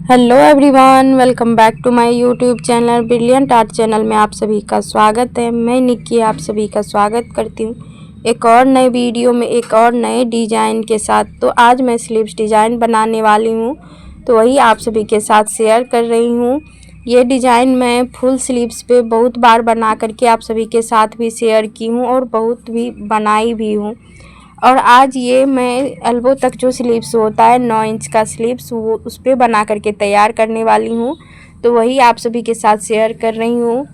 Hello everyone, welcome back to my YouTube channel Brilliant Art channel में आप सभी का स्वागत है। मैं निक्की आप सभी का स्वागत करती हूँ एक और नए वीडियो में एक और नए डिज़ाइन के साथ। तो आज मैं स्लीव्स डिज़ाइन बनाने वाली हूँ, तो वही आप सभी के साथ शेयर कर रही हूँ। ये डिज़ाइन मैं फुल स्लीव्स पे बहुत बार बना करके आप सभी के साथ भी शेयर की हूँ और बहुत भी बनाई भी हूँ। और आज ये मैं एल्बो तक जो स्लीव्स होता है 9 इंच का स्लीव्स, वो उस पर बना करके तैयार करने वाली हूँ। तो वही आप सभी के साथ शेयर कर रही हूँ।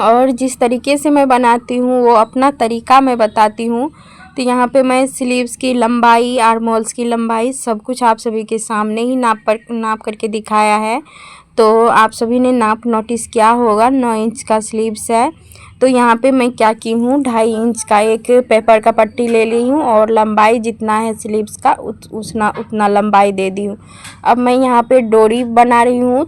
और जिस तरीके से मैं बनाती हूँ वो अपना तरीका मैं बताती हूँ। तो यहाँ पे मैं स्लीव्स की लंबाई, आर्म होल्स की लंबाई सब कुछ आप सभी के सामने ही नाप करके दिखाया है। तो आप सभी ने नाप नोटिस किया होगा, 9 इंच का स्लीव्स है। तो यहाँ पे मैं क्या की हूँ, 2.5 इंच का एक पेपर का पट्टी ले ली हूँ और लंबाई जितना है स्लीव्स का उतना लंबाई दे दी हूँ। अब मैं यहाँ पे डोरी बना रही हूँ।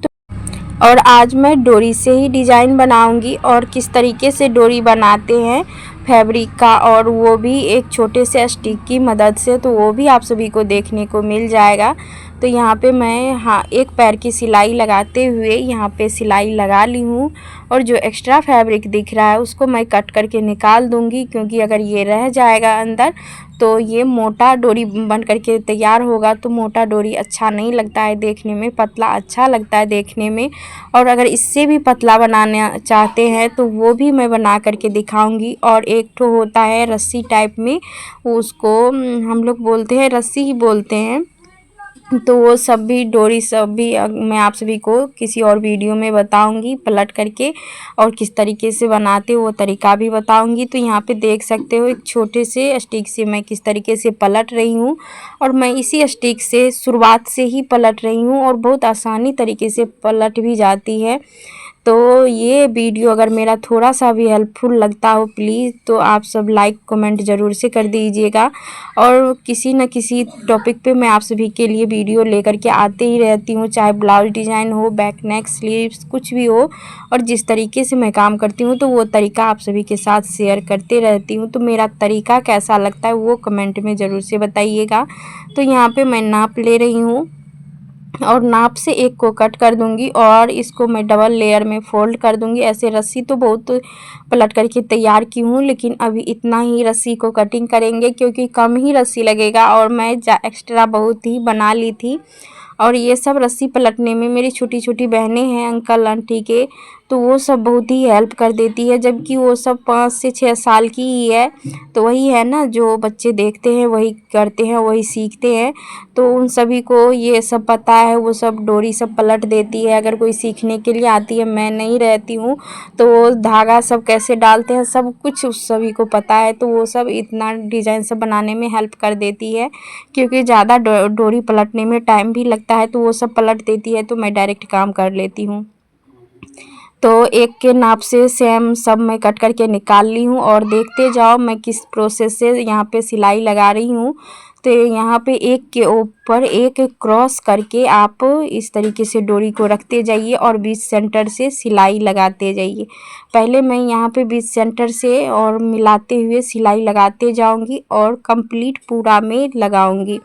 और आज मैं डोरी से ही डिज़ाइन बनाऊंगी और किस तरीके से डोरी बनाते हैं फैब्रिक का, और वो भी एक छोटे से स्टिक की मदद से, तो वो भी आप सभी को देखने को मिल जाएगा। तो यहाँ पे मैं एक पैर की सिलाई लगाते हुए यहाँ पे सिलाई लगा ली हूँ। और जो एक्स्ट्रा फैब्रिक दिख रहा है उसको मैं कट करके निकाल दूँगी, क्योंकि अगर ये रह जाएगा अंदर तो ये मोटा डोरी बन करके तैयार होगा। तो मोटा डोरी अच्छा नहीं लगता है देखने में, पतला अच्छा लगता है देखने में। और अगर इससे भी पतला बनाना चाहते हैं तो वो भी मैं बना करके दिखाऊंगी। और एक ठो होता है रस्सी टाइप में, उसको हम लोग बोलते हैं, रस्सी ही बोलते हैं। तो वो सब भी डोरी सब भी मैं आप सभी को किसी और वीडियो में बताऊंगी पलट करके, और किस तरीके से बनाते वो तरीका भी बताऊंगी। तो यहाँ पे देख सकते हो एक छोटे से स्टिक से मैं किस तरीके से पलट रही हूँ। और मैं इसी स्टिक से शुरुआत से ही पलट रही हूँ और बहुत आसानी तरीके से पलट भी जाती है। तो ये वीडियो अगर मेरा थोड़ा सा भी हेल्पफुल लगता हो प्लीज़ तो आप सब लाइक कमेंट ज़रूर से कर दीजिएगा। और किसी न किसी टॉपिक पे मैं आप सभी के लिए वीडियो लेकर के आते ही रहती हूँ, चाहे ब्लाउज डिज़ाइन हो, बैक नेक, स्लीव्स, कुछ भी हो। और जिस तरीके से मैं काम करती हूँ तो वो तरीका आप सभी के साथ शेयर करते रहती हूँ। तो मेरा तरीका कैसा लगता है वो कमेंट में ज़रूर से बताइएगा। तो यहाँ पे मैं नाप ले रही हूँ और नाप से एक को कट कर दूंगी और इसको मैं डबल लेयर में फोल्ड कर दूंगी। ऐसे रस्सी तो बहुत पलट करके तैयार की हूँ, लेकिन अभी इतना ही रस्सी को कटिंग करेंगे क्योंकि कम ही रस्सी लगेगा और मैं एक्स्ट्रा बहुत ही बना ली थी। और ये सब रस्सी पलटने में मेरी छोटी छोटी बहनें हैं, अंकल आंटी के, तो वो सब बहुत ही हेल्प कर देती है, जबकि वो सब 5 से 6 साल की ही है। तो वही है ना, जो बच्चे देखते हैं वही करते हैं, वही सीखते हैं। तो उन सभी को ये सब पता है, वो सब डोरी सब पलट देती है अगर कोई सीखने के लिए आती है, मैं नहीं रहती हूँ। तो वो धागा सब कैसे डालते हैं सब कुछ उस सभी को पता है। तो वो सब इतना डिज़ाइन सब बनाने में हेल्प कर देती है, क्योंकि ज़्यादा डोरी पलटने में टाइम भी लगता है। तो वो सब पलट देती है तो मैं डायरेक्ट काम कर लेती हूँ। तो एक के नाप से सेम सब मैं कट करके निकाल ली हूँ और देखते जाओ मैं किस प्रोसेस से यहाँ पे सिलाई लगा रही हूँ। तो यहाँ पे एक के ऊपर एक क्रॉस करके आप इस तरीके से डोरी को रखते जाइए और बीच सेंटर से सिलाई लगाते जाइए। पहले मैं यहाँ पे बीच सेंटर से और मिलाते हुए सिलाई लगाते जाऊँगी और कंप्लीट पूरा में लगाऊँगी।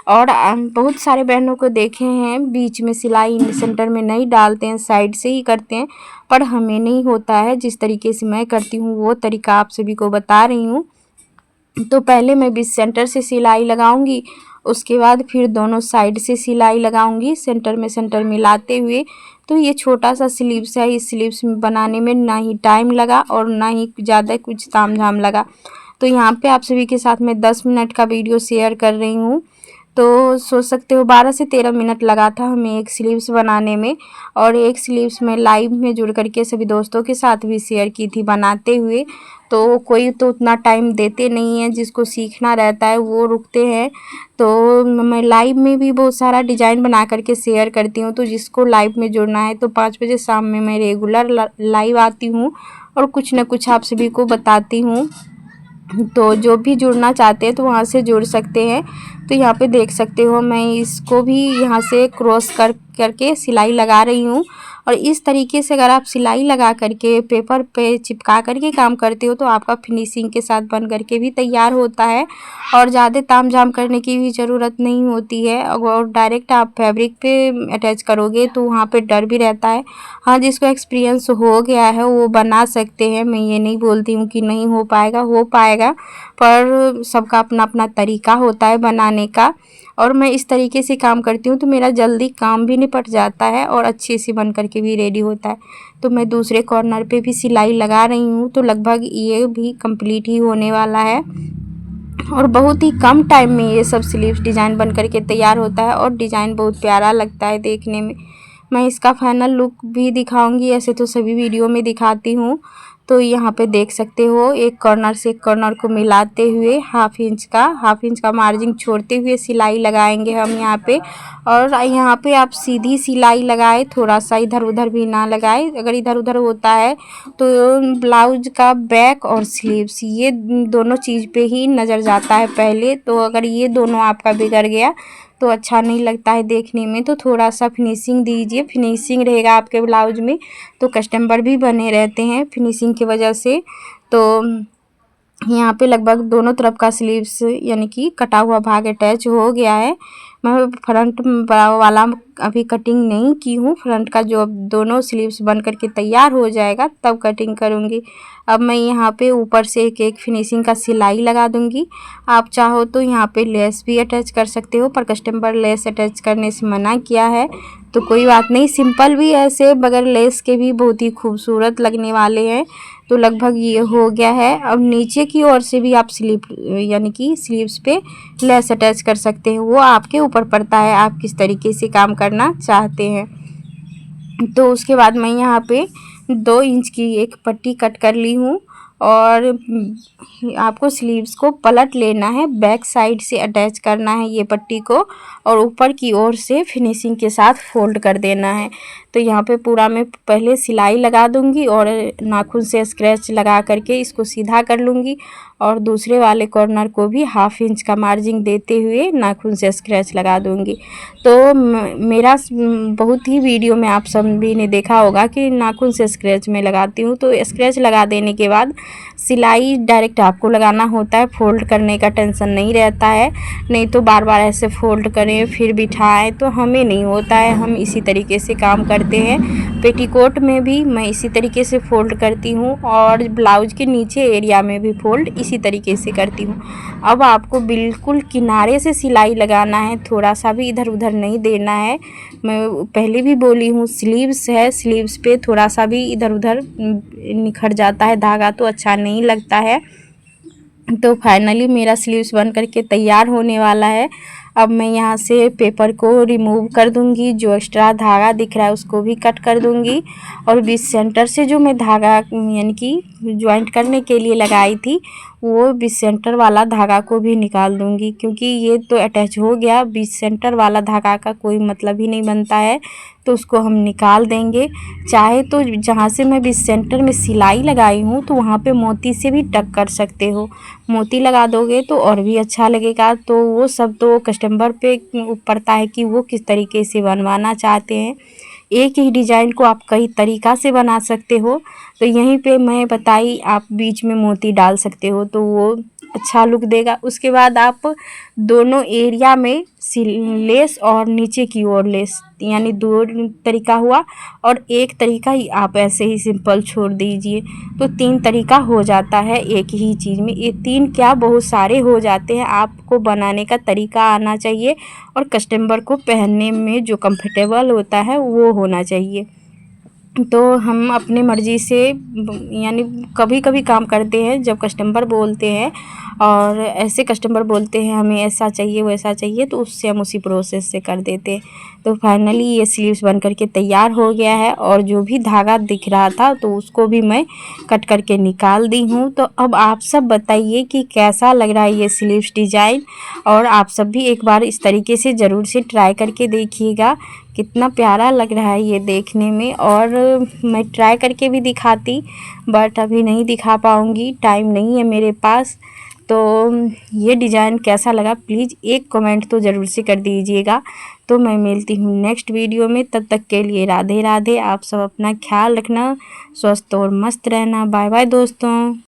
और बहुत सारे बहनों को देखे हैं बीच में सिलाई सेंटर में नहीं डालते हैं, साइड से ही करते हैं, पर हमें नहीं होता है। जिस तरीके से मैं करती हूँ वो तरीका आप सभी को बता रही हूँ। तो पहले मैं बीच सेंटर से सिलाई लगाऊंगी, उसके बाद फिर दोनों साइड से सिलाई लगाऊंगी सेंटर में सेंटर मिलाते हुए। तो ये छोटा सा स्लीव्स है, इस स्लीव्स में बनाने में ना ही टाइम लगा और ना ही ज़्यादा कुछ तामझाम लगा। तो यहाँ पे आप सभी के साथ मैं 10 मिनट का वीडियो शेयर कर रही हूँ। तो सोच सकते हो 12 से 13 मिनट लगा था हमें एक स्लीव्स बनाने में। और एक स्लीव्स में लाइव में जुड़ करके सभी दोस्तों के साथ भी शेयर की थी बनाते हुए। तो कोई तो उतना टाइम देते नहीं है, जिसको सीखना रहता है वो रुकते हैं। तो मैं लाइव में भी बहुत सारा डिज़ाइन बना करके शेयर करती हूँ। तो जिसको लाइव में जुड़ना है तो 5 बजे शाम में मैं रेगुलर लाइव आती हूँ और कुछ न कुछ आप सभी को बताती हूँ। तो जो भी जुड़ना चाहते हैं तो वहाँ से जुड़ सकते हैं। तो यहाँ पे देख सकते हो मैं इसको भी यहाँ से क्रॉस करके सिलाई लगा रही हूँ। और इस तरीके से अगर आप सिलाई लगा करके पेपर पे चिपका करके काम करते हो तो आपका फिनिशिंग के साथ बन करके भी तैयार होता है और ज़्यादा ताम झाम करने की भी ज़रूरत नहीं होती है। और डायरेक्ट आप फैब्रिक पे अटैच करोगे तो वहाँ पे डर भी रहता है। हाँ, जिसको एक्सपीरियंस हो गया है वो बना सकते हैं, मैं ये नहीं बोलती हूँ कि नहीं हो पाएगा, हो पाएगा, पर सबका अपना अपना तरीका होता है बनाने का। और मैं इस तरीके से काम करती हूँ तो मेरा जल्दी काम भी निपट जाता है और अच्छे से बन करके भी रेडी होता है। तो मैं दूसरे कॉर्नर पे भी सिलाई लगा रही हूँ, तो लगभग ये भी कंप्लीट ही होने वाला है और बहुत ही कम टाइम में ये सब स्लीव्स डिज़ाइन बन करके तैयार होता है और डिज़ाइन बहुत प्यारा लगता है देखने में। मैं इसका फाइनल लुक भी दिखाऊंगी, ऐसे तो सभी वीडियो में दिखाती हूँ। तो यहाँ पे देख सकते हो एक कॉर्नर से एक कॉर्नर को मिलाते हुए हाफ इंच का मार्जिन छोड़ते हुए सिलाई लगाएंगे हम यहाँ पे। और यहाँ पे आप सीधी सिलाई लगाए, थोड़ा सा इधर उधर भी ना लगाए। अगर इधर उधर होता है तो ब्लाउज का बैक और स्लीव्स ये दोनों चीज़ पे ही नज़र जाता है पहले। तो अगर ये दोनों आपका बिगड़ गया तो अच्छा नहीं लगता है देखने में। तो थोड़ा सा फिनिशिंग दीजिए, फिनिशिंग रहेगा आपके ब्लाउज में तो कस्टमर भी बने रहते हैं फिनिशिंग की वजह से। तो यहाँ पे लगभग दोनों तरफ का स्लीव्स यानी कि कटा हुआ भाग अटैच हो गया है। मैं फ्रंट वाला अभी कटिंग नहीं की हूँ, फ्रंट का जो अब दोनों स्लीव्स बन करके तैयार हो जाएगा तब कटिंग करूँगी। अब मैं यहाँ पे ऊपर से एक एक फिनिशिंग का सिलाई लगा दूँगी। आप चाहो तो यहाँ पे लेस भी अटैच कर सकते हो, पर कस्टमर लेस अटैच करने से मना किया है तो कोई बात नहीं, सिंपल भी ऐसे बगैर लेस के भी बहुत ही खूबसूरत लगने वाले हैं। तो लगभग ये हो गया है। अब नीचे की ओर से भी आप यानी कि स्लीव्स पे लेस अटैच कर सकते हैं, वो आपके ऊपर पड़ता है आप किस तरीके से काम करना चाहते हैं। तो उसके बाद मैं यहाँ पे 2 इंच की एक पट्टी कट कर ली हूँ और आपको स्लीव्स को पलट लेना है, बैक साइड से अटैच करना है ये पट्टी को और ऊपर की ओर से फिनिशिंग के साथ फोल्ड कर देना है। तो यहाँ पे पूरा मैं पहले सिलाई लगा दूंगी और नाखून से स्क्रैच लगा करके इसको सीधा कर लूँगी और दूसरे वाले कॉर्नर को भी हाफ इंच का मार्जिन देते हुए नाखून से स्क्रैच लगा दूंगी। तो मेरा बहुत ही वीडियो में आप सभी ने देखा होगा कि नाखून से स्क्रैच में लगाती हूँ। तो स्क्रैच लगा देने के बाद सिलाई डायरेक्ट आपको लगाना होता है, फोल्ड करने का टेंशन नहीं रहता है। नहीं तो बार बार ऐसे फोल्ड करें फिर बिठाएं तो हमें नहीं होता है, हम इसी तरीके से काम करते हैं। पेटीकोट में भी मैं इसी तरीके से फोल्ड करती हूँ और ब्लाउज के नीचे एरिया में भी फोल्ड इसी तरीके से करती हूँ। अब आपको बिल्कुल किनारे से सिलाई लगाना है, थोड़ा सा भी इधर उधर नहीं देना है। मैं पहले भी बोली हूँ, स्लीव्स है, स्लीव्स पे थोड़ा सा भी इधर उधर निखर जाता है धागा तो अच्छा नहीं लगता है। तो फाइनली मेरा स्लीव्स बन करके तैयार होने वाला है। अब मैं यहाँ से पेपर को रिमूव कर दूंगी, जो एक्स्ट्रा धागा दिख रहा है उसको भी कट कर दूंगी और बीच सेंटर से जो मैं धागा यानी कि ज्वाइंट करने के लिए लगाई थी वो बीच सेंटर वाला धागा को भी निकाल दूंगी, क्योंकि ये तो अटैच हो गया, बीच सेंटर वाला धागा का कोई मतलब ही नहीं बनता है तो उसको हम निकाल देंगे। चाहे तो जहाँ से मैं बीच सेंटर में सिलाई लगाई हूँ तो वहाँ पे मोती से भी टक कर सकते हो, मोती लगा दोगे तो और भी अच्छा लगेगा। तो वो सब तो कस्टमर पे पड़ता है कि वो किस तरीके से बनवाना चाहते हैं। एक ही डिज़ाइन को आप कई तरीक़ा से बना सकते हो, तो यहीं पे मैं बताई आप बीच में मोती डाल सकते हो तो वो अच्छा लुक देगा। उसके बाद आप दोनों एरिया में लेस और नीचे की ओर लेस, यानी 2 तरीका हुआ और एक तरीका ही आप ऐसे ही सिंपल छोड़ दीजिए तो 3 तरीका हो जाता है एक ही चीज़ में। ये 3 क्या बहुत सारे हो जाते हैं। आपको बनाने का तरीका आना चाहिए और कस्टमर को पहनने में जो कंफर्टेबल होता है वो होना चाहिए। तो हम अपने मर्ज़ी से यानी कभी कभी काम करते हैं जब कस्टमर बोलते हैं और ऐसे कस्टमर बोलते हैं हमें ऐसा चाहिए वैसा चाहिए तो उससे हम उसी प्रोसेस से कर देते हैं। तो फाइनली ये स्लीव्स बन करके तैयार हो गया है और जो भी धागा दिख रहा था तो उसको भी मैं कट करके निकाल दी हूँ। तो अब आप सब बताइए कि कैसा लग रहा है ये स्लीव्स डिज़ाइन, और आप सब भी एक बार इस तरीके से ज़रूर से ट्राई करके देखिएगा, कितना प्यारा लग रहा है ये देखने में। और मैं ट्राई करके भी दिखाती बट अभी नहीं दिखा पाऊँगी, टाइम नहीं है मेरे पास। तो ये डिज़ाइन कैसा लगा प्लीज़ एक कमेंट तो ज़रूर से कर दीजिएगा। तो मैं मिलती हूँ नेक्स्ट वीडियो में, तब तक के लिए राधे राधे। आप सब अपना ख्याल रखना, स्वस्थ और मस्त रहना। बाय बाय दोस्तों।